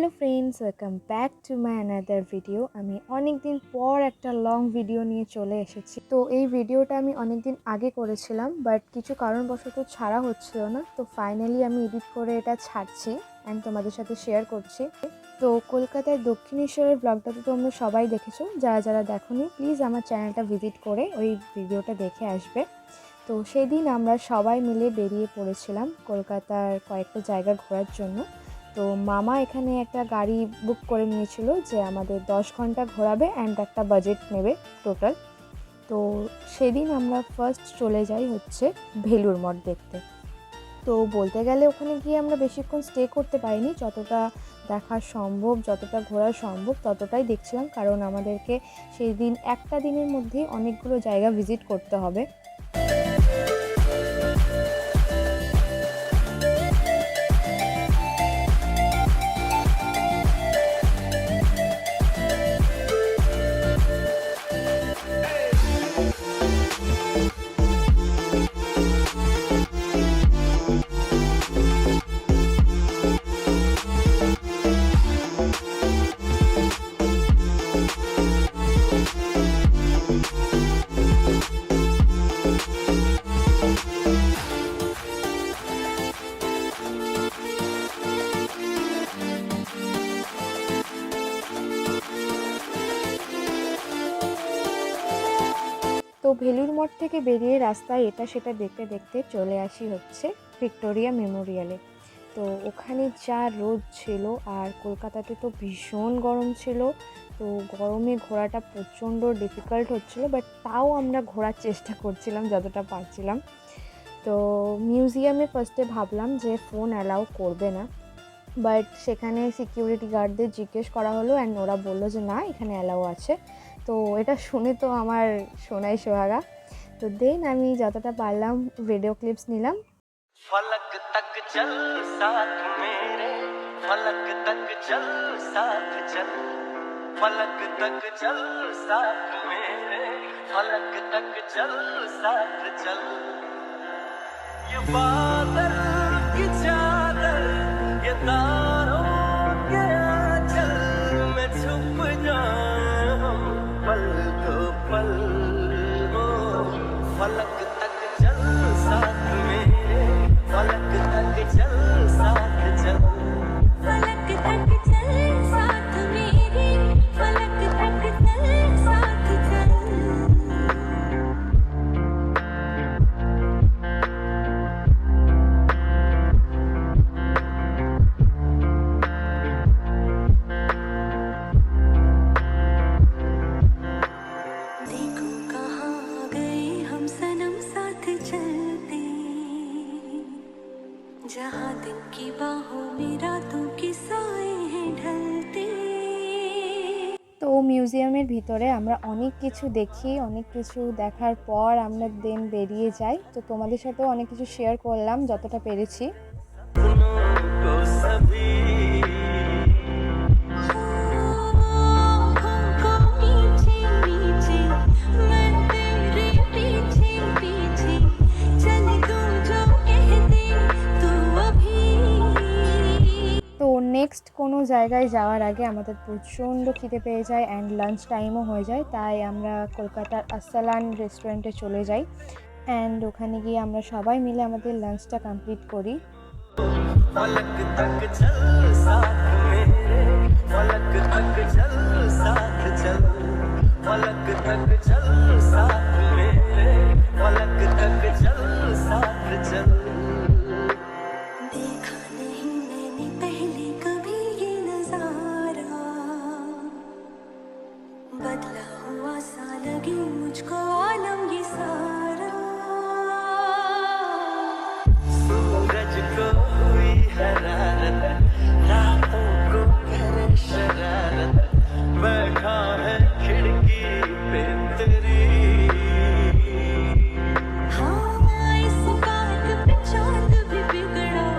Hello friends, welcome back to my another video. আমি অনেক দিন পর একটা লং ভিডিও নিয়ে চলে এসেছি। তো এই ভিডিওটা আমি অনেক দিন আগে করেছিলাম, বাট কিছু কারণবশত ছাড়া হচ্ছিল না। তো ফাইনালি আমি এডিট করে এটা ছাড়ছি অ্যান্ড তোমাদের সাথে শেয়ার করছি। তো কলকাতার দক্ষিণেশ্বরের ব্লগটা তো তোমরা সবাই দেখেছো। যারা যারা দেখোনি প্লিজ আমার চ্যানেলটা ভিজিট করে ওই ভিডিওটা দেখে আসবে। তো সেদিন আমরা সবাই মিলে বেরিয়ে পড়েছিলাম কলকাতার কয়েকটা জায়গা ঘোরার জন্য। তো মামা এখানে একটা গাড়ি বুক করে নিয়েছিল যে আমাদের 10 ঘন্টা ঘোরাবে অ্যান্ড একটা বাজেট নেবে টোটাল। তো সেদিন আমরা ফার্স্ট চলে যাই হচ্ছে ভেলুর মঠ দেখতে। তো বলতে গেলে ওখানে গিয়ে আমরা বেশিক্ষণ স্টে করতে পারিনি, যতটা দেখা সম্ভব, যতটা ঘোরা সম্ভব ততটাই দেখছিলাম, কারণ আমাদেরকে সেই দিন একটা দিনের মধ্যেই অনেকগুলো জায়গা ভিজিট করতে হবে। তো ভেলুর মঠ থেকে বেরিয়ে রাস্তায় এটা সেটা দেখতে দেখতে চলে আসি হচ্ছে ভিক্টোরিয়া মেমোরিয়ালে। তো ওখানে যা রোদ ছিল, আর কলকাতাতে তো ভীষণ গরম ছিল। তো গরমে ঘোরাটা প্রচণ্ড ডিফিকাল্ট হচ্ছিলো, বাট তাও আমরা ঘোরার চেষ্টা করছিলাম যতটা পারছিলাম। তো মিউজিয়ামে ফার্স্টে ভাবলাম যে ফোন অ্যালাউ করবে না, বাট সেখানে সিকিউরিটি গার্ডদের জিজ্ঞেস করা হলো অ্যান্ড ওরা বললো যে না, এখানে অ্যালাউ আছে। তো এটা শুনে তো আমার সোনাই সোহাগা। তো দেন আমি যতটা পারলাম ভিডিও ক্লিপস নিলাম। फलक तक चल साथ मेरे, फलक तक चल साथ चल, फलक तक चल साथ मेरे, फलक तक चल साथ चल। ये बादल की चादर, ये तारों के आंचल में छुप जाए हम पल दो पल। ओ फलक तक चल साथ मेरे, फलक तक चल साथ चल, फलक तक चल साथ मेरे, फलक तक चल साथ चल। देखो कहाँ आ गए हम सनम साथ चलते, जहाँ दिन की बाहों में रातों के साए हैं ढलते। তো মিউজিয়ামের ভিতরে আমরা অনেক কিছু দেখি, অনেক কিছু দেখার পর আমরা দেন বেরিয়ে যাই। তো তোমাদের সাথেও অনেক কিছু শেয়ার করলাম যতটা পেরেছি। सपनों को सभी आँखों को नीचे नीचे, मैं तेरे पीछे पीछे, चल तू जो कह दे तू अभी। তো নেক্সট কোনো জায়গায় যাওয়ার আগে আমাদের প্রচণ্ড খিদে পেয়ে যায় অ্যান্ড লাঞ্চ টাইমও হয়ে যায়, তাই আমরা কলকাতার আরসালান রেস্টুরেন্টে চলে যাই অ্যান্ড ওখানে গিয়ে আমরা সবাই মিলে আমাদের লাঞ্চটা কমপ্লিট করি। फलक तक चल साथ मेरे, फलक तक चल साथ चल, फलक तक चल साथ मेरे, फलक तक चल साथ चल। देखा नहीं मैंने पहले कभी ये नजारा, बदला हुआ सा लगे मुझको आलम ये सारा। सूरज को हुई हरारत, रातों को करे शरारत, बैठा है खिड़की पे तेरी। हाँ इस बात पे चांद भी बिगड़ा,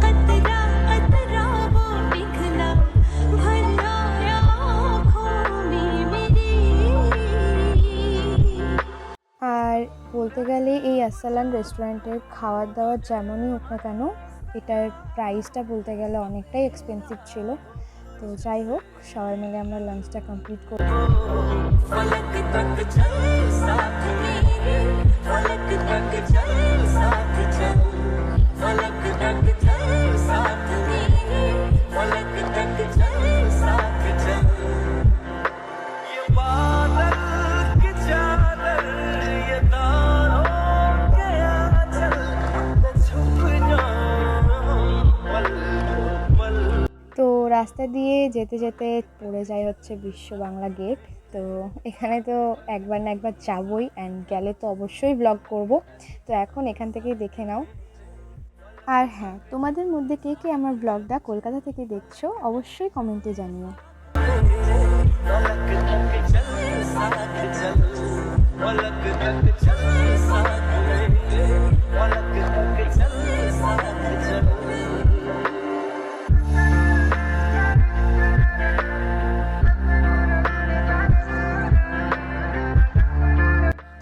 कतरा कतरा वो पिघला, भर आया आँखों में मेरी। আর বলতে গেলে এই আরসালান রেস্টুরেন্টের খাবার দাবার যেমনই হোক না কেন, এটার প্রাইসটা বলতে গেলে অনেকটাই এক্সপেন্সিভ ছিল। তো যাই হোক, সবাই মিলে আমরা লাঞ্চটা কমপ্লিট করি। फलक तक चल साथ मेरे फलक तक चल साथ चल फलक तक चल साथ मेरे फलक तक चल साथ चल ये बादल की चादर ये तारों के आंचल मैं छुप जाऊं पल पल। তো রাস্তা দিয়ে যেতে যেতে পড়ে যায় হচ্ছে বিশ্ব বাংলা গেট। তো এখানে তো একবার না একবার যাবই, অ্যান্ড গেলে তো অবশ্যই ব্লগ করব। তো এখন এখান থেকেই দেখে নাও। আর হ্যাঁ, তোমাদের মধ্যে কে কে আমার ব্লগটা কলকাতা থেকে দেখছো অবশ্যই কমেন্টে জানিও। पलक तक चल साथ चल पलक तक चल साथ मेरे पलक तक चल साथ चल।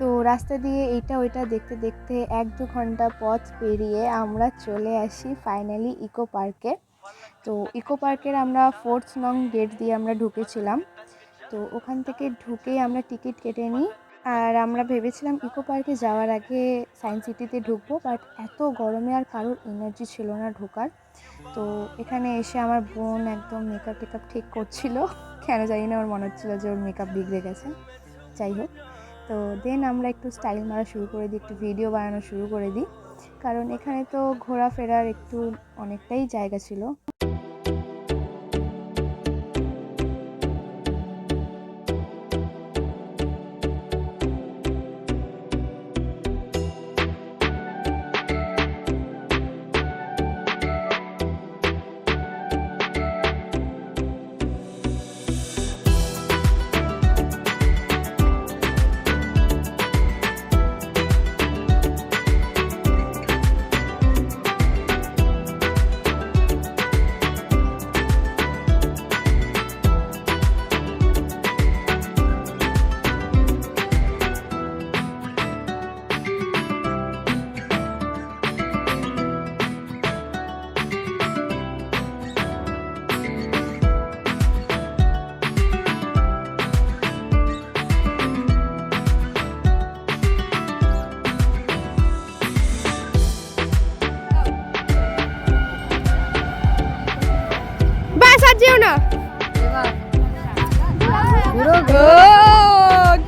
তো রাস্তা দিয়ে এইটা ওইটা দেখতে দেখতে 1-2 ঘন্টা পথ পেরিয়ে আমরা চলে আসি ফাইনালি ইকো পার্কে। তো ইকো পার্কের আমরা 4th নং গেট দিয়ে আমরা ঢুকেছিলাম। তো ওখান থেকে ঢুকেই আমরা টিকিট কেটে নিই। আর আমরা ভেবেছিলাম ইকো পার্কে যাওয়ার আগে সায়েন্স সিটিতে ঢুকবো, বাট এত গরমে আর কারোর এনার্জি ছিল না ঢোকার। তো এখানে এসে আমার বোন একদম মেকআপ টেকআপ ঠিক করছিল, কেন জানি না, ওর মনে হচ্ছিলো যে ওর মেকআপ বিগড়ে গেছে। যাই হোক, তো দেন আমরা একটু স্টাইল মারা শুরু করে দিই, একটু ভিডিও বানানো শুরু করে দিই, কারণ এখানে তো ঘোরাফেরার একটু অনেকটাই জায়গা ছিল।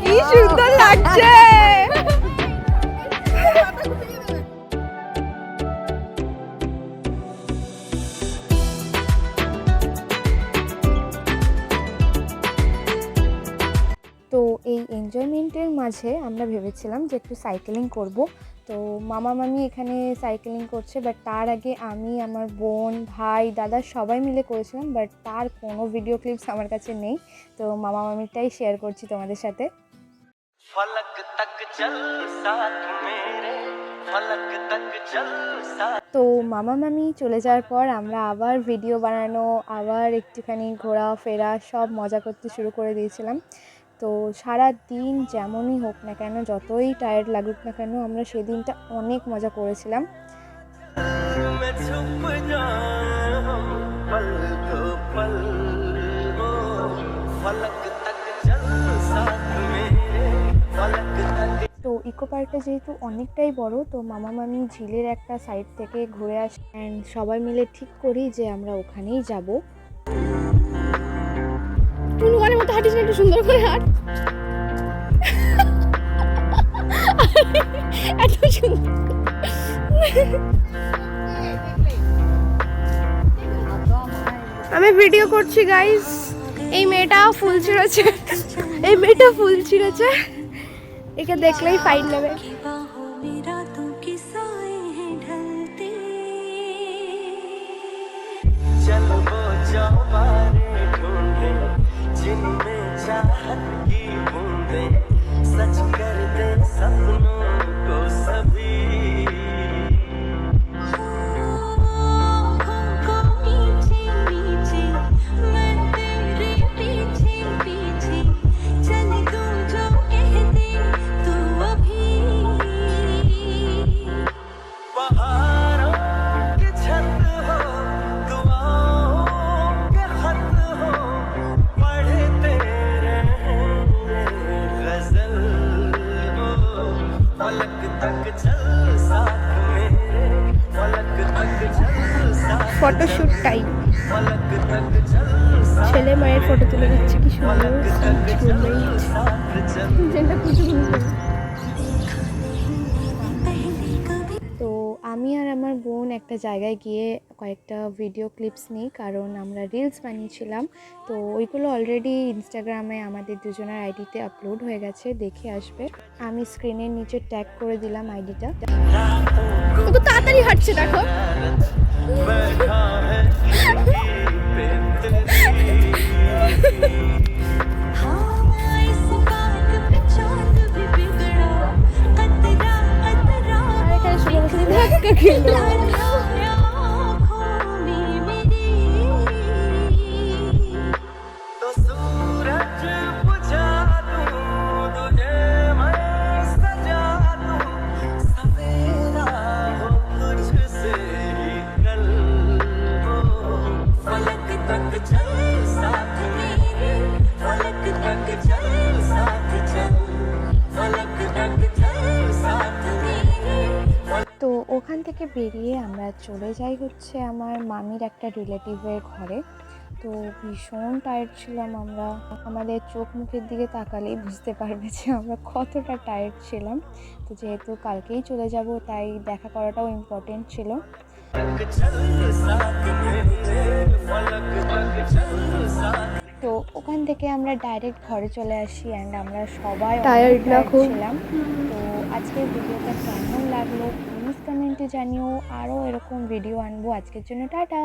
কি সুন্দর লাগছে। তো এই এনজয়মেন্টের মাঝে আমরা ভেবেছিলাম যে একটু সাইকেলিং করব। তো মামা মামি এখানে সাইকেলিং করছে, বাট তার আগে আমি, আমার বোন, ভাই, দাদা সবাই মিলে করেছিলাম, বাট তার কোনো ভিডিও ক্লিপস আমার কাছে নেই। তো মামা মামিটাই শেয়ার করছি তোমাদের সাথে। फलक तक चल साथ मेरे फलक तक चल साथ। তো মামা মামি চলে যাওয়ার পর আমরা আবার ভিডিও বানানো, আবার একটুখানি ঘোরাফেরা সব মজা করতে শুরু করে দিয়েছিলাম। তো সারা দিন যেমনই হোক না কেন, যতই টায়ার্ড লাগুক না কেন, আমরা সেদিনটা অনেক মজা করেছিলাম। मैं छुप जाऊं पल दो पल हो फलक तक चल साथ मेरे फलक तक। তো ইকো পার্কটা যেহেতু অনেকটাই বড়, তো মামা মামি ঝিলের একটা সাইড থেকে ঘুরে আসি, অ্যান্ড সবাই মিলে ঠিক করি যে আমরা ওখানেই যাব। টুনটুনের মতো হাঁটিস না, একটু সুন্দর করে হাঁট। এত সুন্দর। আমি ভিডিও করছি গাইস। এই মেয়েটা ফুল ছিঁড়েছে, এই মেয়েটা ফুল ছিঁড়েছে, একে দেখলেই ফাইন নেবে। बाहों में रातों के साए हैं ढलते चल वो चौबारे ढूंढे जिनमें चाहत की बूंदे सच कर दे सपनों को सभी। आँखों को नीचे नीचे मैं तेरे पीछे पीछे चल दूँ जो कह दे तू अभी ফটোশুট টাইম। ছেলে মায়ের ফটো তুলে দিচ্ছে, কি সুন্দর যেটা কিছু তো আমি আর আমার বোন একটা জায়গায় গিয়ে কয়েকটা ভিডিও ক্লিপস নিই, কারণ আমরা রিলস বানিয়েছিলাম। তো ওইগুলো অলরেডি ইনস্টাগ্রামে আমাদের দুজনের আইডিতে আপলোড হয়ে গেছে, দেখে আসবে। আমি স্ক্রিনের নিচে ট্যাগ করে দিলাম আইডিটা। কত তাড়াতাড়ি হাঁটছে দেখো। बैठा है पे हाँ इस बात पे चांद भी बिगड़ा कतरा कतरा আর এখানে শুনে বসে ধাক্কা খেলো। लहराया आँखों में मेरी तो सूरज बुझा दूं तुझे मैं सजा दूं सवेरा हो तुझसे ही कल हो फलक तक चल साथ मेरे फलक तक चल साथ चल फलक तक चल साथ मेरे তো ওখান থেকে বেরিয়ে আমরা চলে যাই হচ্ছে আমার মামির একটা রিলেটিভের ঘরে। তো ভীষণ টায়ার্ড ছিলাম আমরা, আমাদের চোখ মুখের দিকে তাকালেই বুঝতে পারবে যে আমরা কতটা টায়ার্ড ছিলাম। তো যেহেতু কালকেই চলে যাব, তাই দেখা করাটাও ইম্পর্টেন্ট ছিল। তো ওখান থেকে আমরা ডাইরেক্ট ঘরে চলে আসি অ্যান্ড আমরা সবাই Tired না খুব? ছিলাম। তো আজকের ভিডিওটা কেমন লাগলো প্লিজ কমেন্টে জানিও, আরও এরকম ভিডিও আনবো। আজকের জন্য টাটা।